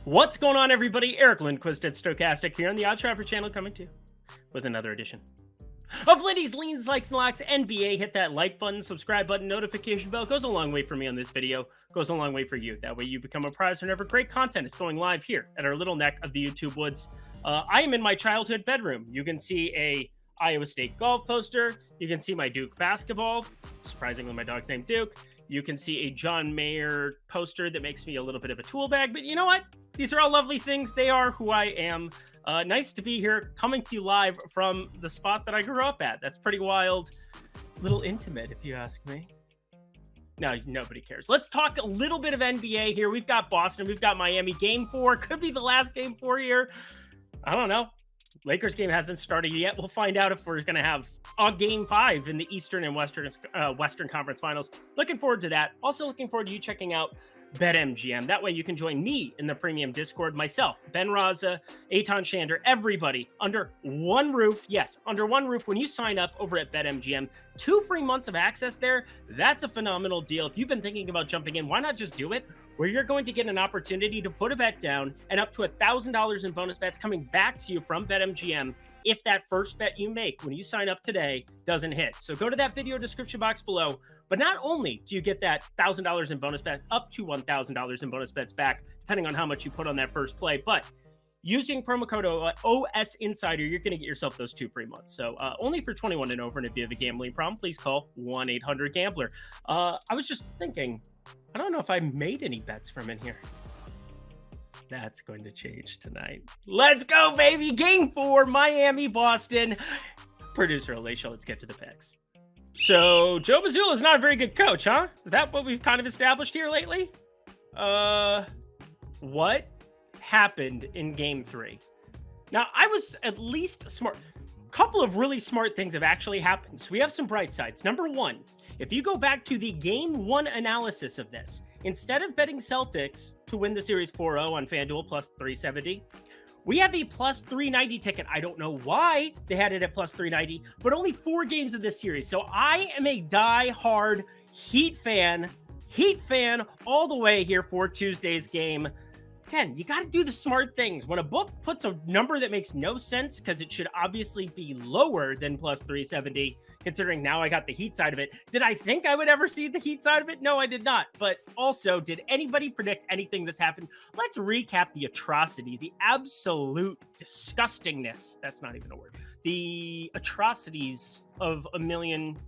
What's going on, everybody? Eric Lindquist at Stochastic here on the Odd Trapper channel, coming to you with another edition of Lindy's Leans, Likes, and Locks NBA. Hit that like button, subscribe button, notification bell. Goes a long way for me on this video. Goes a long way for you. That way you become a prize whenever great content is going live here at our little neck of the YouTube woods. I am in my childhood bedroom. You can see a Iowa State golf poster. You can see my Duke basketball. Surprisingly, my dog's named Duke. You can see a John Mayer poster that makes me a little bit of a tool bag. But you know what? These are all lovely things. They are who I am. Nice to be here, coming to you live from the spot that I grew up at. That's pretty wild. Little intimate, if you ask me. No, nobody cares. Let's talk a little bit of NBA here. We've got Boston. We've got Miami. Game 4. Could be the last Game 4 here. I don't know. Lakers game hasn't started yet. We'll find out if we're going to have a Game 5 in the Eastern and Western Conference Finals. Looking forward to that. Also looking forward to you checking out BetMGM. That way you can join me in the premium Discord, myself, Ben Raza, Eitan Shander, everybody under one roof. Yes, under one roof. When you sign up over at BetMGM, 2 free months of access there. That's a phenomenal deal. If you've been thinking about jumping in, why not just do it? Where you're going to get an opportunity to put a bet down and up to $1,000 in bonus bets coming back to you from BetMGM if that first bet you make when you sign up today doesn't hit. So go to that video description box below. But not only do you get that $1,000 in bonus bets, up to $1,000 in bonus bets back, depending on how much you put on that first play, but using promo code OS Insider, you're going to get yourself those 2 free months. So only for 21 and over. And if you have a gambling problem, please call 1-800-GAMBLER. I was just thinking, I don't know if I made any bets from in here. That's going to change tonight. Let's go, baby. Game 4, Miami, Boston. Producer Alicia, let's get to the picks. So Joe Mazzulla is not a very good coach, huh? Is that what we've kind of established here lately? What happened in Game 3? Now, I was at least smart. A couple of really smart things have actually happened. So we have some bright sides. Number one, if you go back to the Game 1 analysis of this, instead of betting Celtics to win the series 4-0 on FanDuel plus 370, we have a plus 390 ticket. I don't know why they had it at plus 390, but only 4 games of this series. So I am a die-hard Heat fan all the way here for Tuesday's game. Again, you got to do the smart things. When a book puts a number that makes no sense, because it should obviously be lower than plus 370, considering now I got the Heat side of it. Did I think I would ever see the Heat side of it? No, I did not. But also, did anybody predict anything that's happened? Let's recap the atrocity, the absolute disgustingness. That's not even a word. The atrocities of a million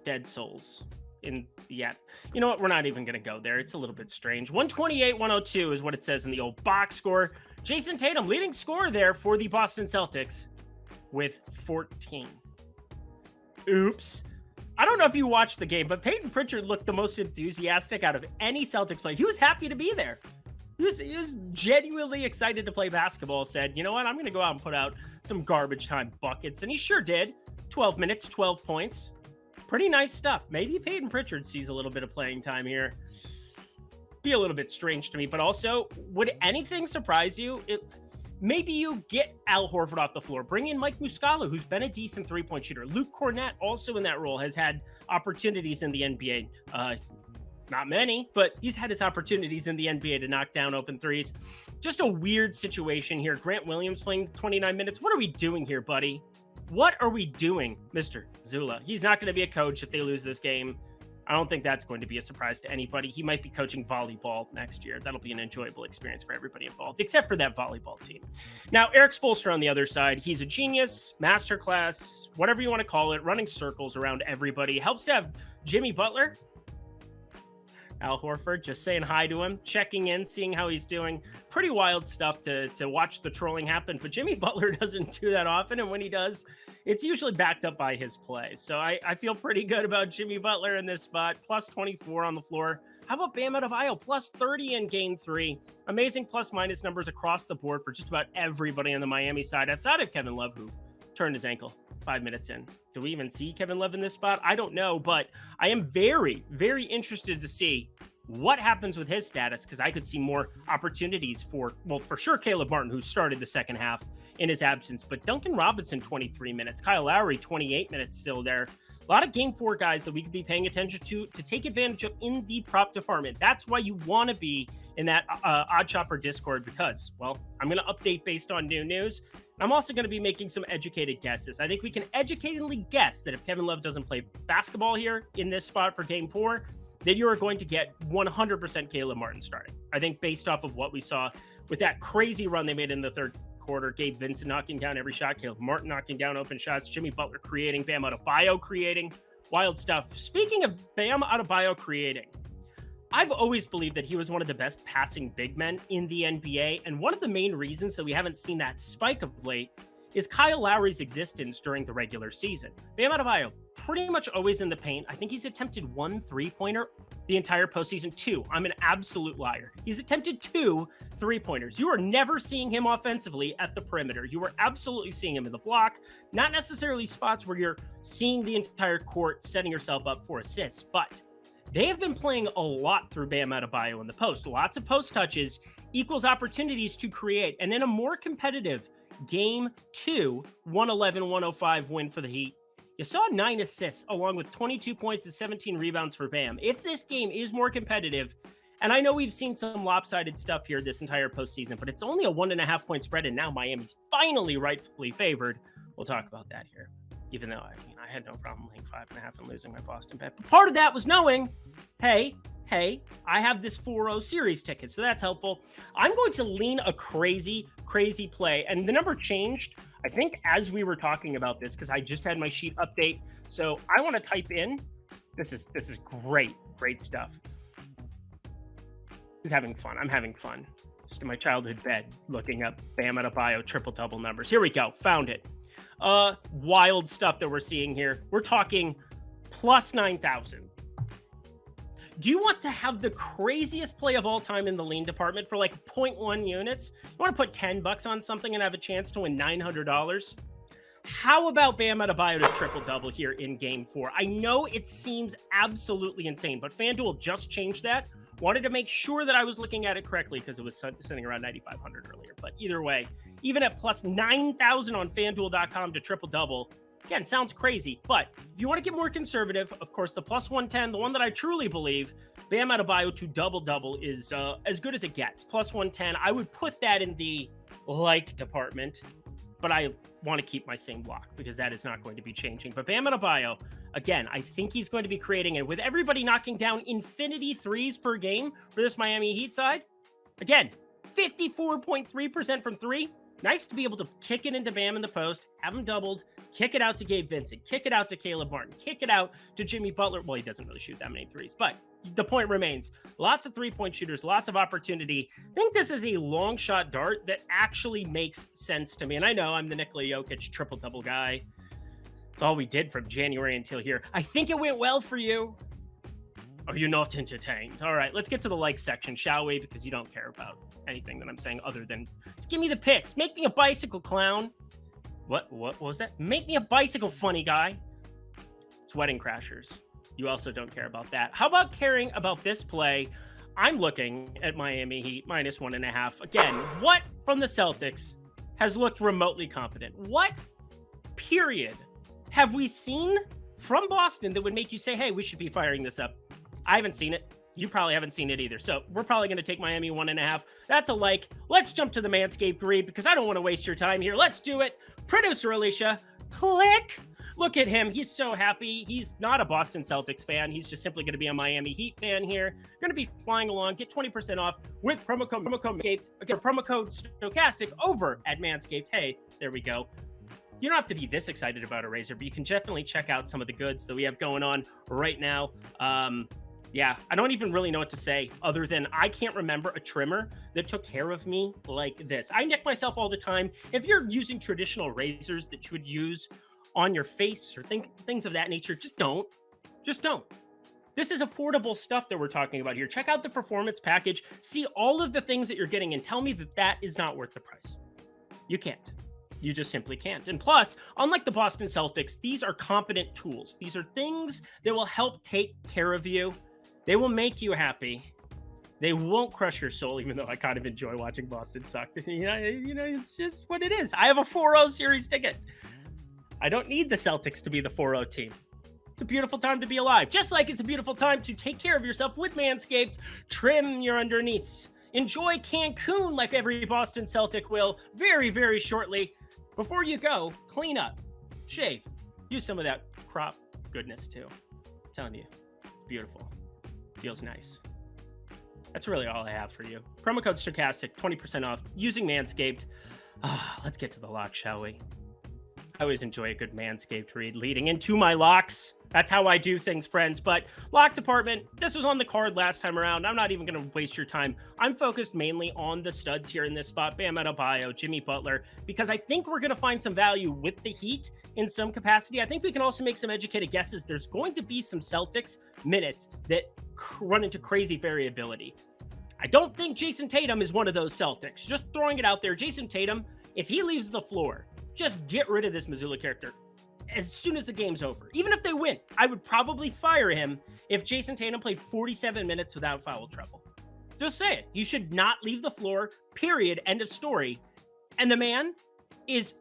dead souls in the end. You know what? We're not even going to go there. It's a little bit strange. 128-102 is what it says in the old box score. Jason Tatum, leading scorer there for the Boston Celtics with 14. Oops. I don't know if you watched the game, but Peyton Pritchard looked the most enthusiastic out of any Celtics player. He was happy to be there. He was genuinely excited to play basketball. Said, you know what? I'm going to go out and put out some garbage time buckets. And he sure did. 12 minutes, 12 points. Pretty nice stuff. Maybe Peyton Pritchard sees a little bit of playing time here. Be a little bit strange to me, but also, would anything surprise you? Maybe you get Al Horford off the floor. Bring in Mike Muscala, who's been a decent three-point shooter. Luke Cornett, also in that role, has had opportunities in the NBA. Not many, but he's had his opportunities in the NBA to knock down open threes. Just a weird situation here. Grant Williams playing 29 minutes. What are we doing here, buddy? What are we doing, Mr. Zula? He's not going to be a coach if they lose this game. I don't think that's going to be a surprise to anybody. He might be coaching volleyball next year. That'll be an enjoyable experience for everybody involved, except for that volleyball team. Now, Eric Spoelstra on the other side, he's a genius, masterclass, whatever you want to call it, running circles around everybody. Helps to have Jimmy Butler, Al Horford, just saying hi to him, checking in, seeing how he's doing. Pretty wild stuff to watch the trolling happen, but Jimmy Butler doesn't do that often, and when he does, it's usually backed up by his play. So I feel pretty good about Jimmy Butler in this spot. Plus 24 on the floor. How about Bam Adebayo? Plus 30 in Game 3. Amazing plus-minus numbers across the board for just about everybody on the Miami side, outside of Kevin Love, who turned his ankle 5 minutes in. Do we even see Kevin Love in this spot? I don't know, but I am very, very interested to see what happens with his status, because I could see more opportunities for sure, Caleb Martin, who started the second half in his absence, but Duncan Robinson, 23 minutes, Kyle Lowry, 28 minutes still there. A lot of Game 4 guys that we could be paying attention to take advantage of in the prop department. That's why you want to be in that Odd Chopper Discord because, well, I'm going to update based on new news. I'm also going to be making some educated guesses. I think we can educatedly guess that if Kevin Love doesn't play basketball here in this spot for Game 4, then you are going to get 100% Caleb Martin starting. I think based off of what we saw with that crazy run they made in the third quarter, Gabe Vincent knocking down every shot, Caleb Martin knocking down open shots, Jimmy Butler creating, Bam Adebayo creating, wild stuff. Speaking of Bam Adebayo creating, I've always believed that he was one of the best passing big men in the NBA, and one of the main reasons that we haven't seen that spike of late is Kyle Lowry's existence during the regular season. Bam Adebayo, pretty much always in the paint. I think he's attempted 1 3-pointer the entire postseason. 2. I'm an absolute liar. He's attempted 2 3-pointers. You are never seeing him offensively at the perimeter. You are absolutely seeing him in the block, not necessarily spots where you're seeing the entire court setting yourself up for assists, but they have been playing a lot through Bam Adebayo in the post. Lots of post touches equals opportunities to create. And in a more competitive Game 2, 111-105 win for the Heat, you saw 9 assists along with 22 points and 17 rebounds for Bam. If this game is more competitive, and I know we've seen some lopsided stuff here this entire postseason, but it's only a 1.5 point spread, and now Miami's finally rightfully favored. We'll talk about that here. Even though, I had no problem laying 5.5 and losing my Boston bet. But part of that was knowing, hey, I have this 4-0 series ticket, so that's helpful. I'm going to lean a crazy play. And the number changed, I think, as we were talking about this, because I just had my sheet update. So I want to type in, this is great stuff. Just having fun. I'm having fun. Just in my childhood bed, looking up Bam Adebayo triple-double numbers. Here we go. Found it. Wild stuff that we're seeing here. We're talking plus 9,000. Do you want to have the craziest play of all time in the lean department for like 0.1 units? You want to put $10 on something and have a chance to win $900? How about Bam Adebayo to triple-double here in Game 4? I know it seems absolutely insane, but FanDuel just changed that. Wanted to make sure that I was looking at it correctly because it was sitting around 9,500 earlier. But either way, even at plus 9,000 on FanDuel.com to triple-double, again, sounds crazy. But if you want to get more conservative, of course, the plus 110, the one that I truly believe, Bam Adebayo to double-double is as good as it gets. Plus 110, I would put that in the like department, but I want to keep my same block because that is not going to be changing. But Bam Adebayo, again, I think he's going to be creating, and with everybody knocking down infinity threes per game for this Miami Heat side, again, 54.3% from 3. Nice to be able to kick it into Bam in the post, have him doubled, kick it out to Gabe Vincent, kick it out to Caleb Martin, kick it out to Jimmy Butler. Well, he doesn't really shoot that many threes, but the point remains. Lots of three-point shooters, lots of opportunity. I think this is a long shot dart that actually makes sense to me. And I know I'm the Nikola Jokic triple-double guy. It's all we did from January until here. I think it went well for you. Are you not entertained? All right, let's get to the like section, shall we? Because you don't care about anything that I'm saying other than just give me the picks. Make me a bicycle clown. What was that? Make me a bicycle funny guy. It's Wedding Crashers. You also don't care about that. How about caring about this play? I'm looking at Miami Heat minus 1.5. Again, what from the Celtics has looked remotely competent? What period have we seen from Boston that would make you say, hey, we should be firing this up? I haven't seen it. You probably haven't seen it either. So we're probably going to take Miami 1.5. That's a like. Let's jump to the Manscaped read because I don't want to waste your time here. Let's do it. Producer Alicia, click. Look at him. He's so happy. He's not a Boston Celtics fan. He's just simply going to be a Miami Heat fan here. Going to be flying along. Get 20% off with promo code Manscaped. Again, promo code Stochastic over at Manscaped. Hey, there we go. You don't have to be this excited about a razor, but you can definitely check out some of the goods that we have going on right now. Yeah, I don't even really know what to say other than I can't remember a trimmer that took care of me like this. I nick myself all the time. If you're using traditional razors that you would use on your face or things of that nature, just don't. Just don't. This is affordable stuff that we're talking about here. Check out the performance package. See all of the things that you're getting and tell me that that is not worth the price. You can't. You just simply can't. And plus, unlike the Boston Celtics, these are competent tools. These are things that will help take care of you. They will make you happy. They won't crush your soul, even though I kind of enjoy watching Boston suck. You know, it's just what it is. I have a 4-0 series ticket. I don't need the Celtics to be the 4-0 team. It's a beautiful time to be alive. Just like it's a beautiful time to take care of yourself with Manscaped. Trim your underneath. Enjoy Cancun like every Boston Celtic will very, very shortly. Before you go, clean up, shave, use some of that crop goodness too. I'm telling you, beautiful. Feels nice. That's really all I have for you. Promo code Stochastic, 20% off using Manscaped. Let's get to the lock, shall we? I always enjoy a good Manscaped read leading into my locks. That's how I do things, friends. But lock department, this was on the card last time around. I'm not even going to waste your time. I'm focused mainly on the studs here in this spot. Bam Adebayo, Jimmy Butler, because I think we're going to find some value with the Heat in some capacity. I think we can also make some educated guesses. There's going to be some Celtics minutes that run into crazy variability. I don't think Jason Tatum is one of those Celtics. Just throwing it out there. Jason Tatum, if he leaves the floor, just get rid of this Missoula character as soon as the game's over. Even if they win, I would probably fire him if Jason Tatum played 47 minutes without foul trouble. Just say it. You should not leave the floor, period, end of story. And the man is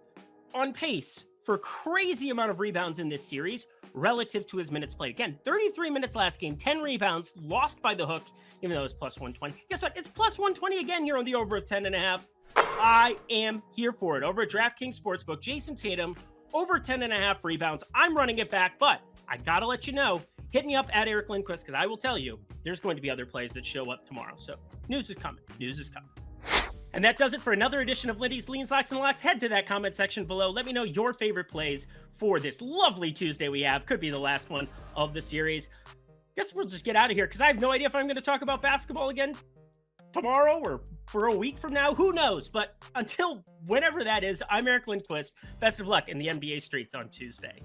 on pace for a crazy amount of rebounds in this series relative to his minutes played. Again, 33 minutes last game, 10 rebounds, lost by the hook, even though it was plus 120. Guess what? It's plus 120 again here on the over of 10.5. I am here for it. Over at DraftKings Sportsbook, Jason Tatum, over 10.5 rebounds. I'm running it back, but I gotta let you know, hit me up at Eric Lindquist, because I will tell you there's going to be other plays that show up tomorrow. So news is coming. News is coming. And that does it for another edition of Lindy's Leans, Locks, and Locks. Head to that comment section below. Let me know your favorite plays for this lovely Tuesday we have. Could be the last one of the series. Guess we'll just get out of here, because I have no idea if I'm going to talk about basketball again tomorrow or for a week from now. Who knows? But until whenever that is, I'm Eric Lindquist. Best of luck in the NBA streets on Tuesday.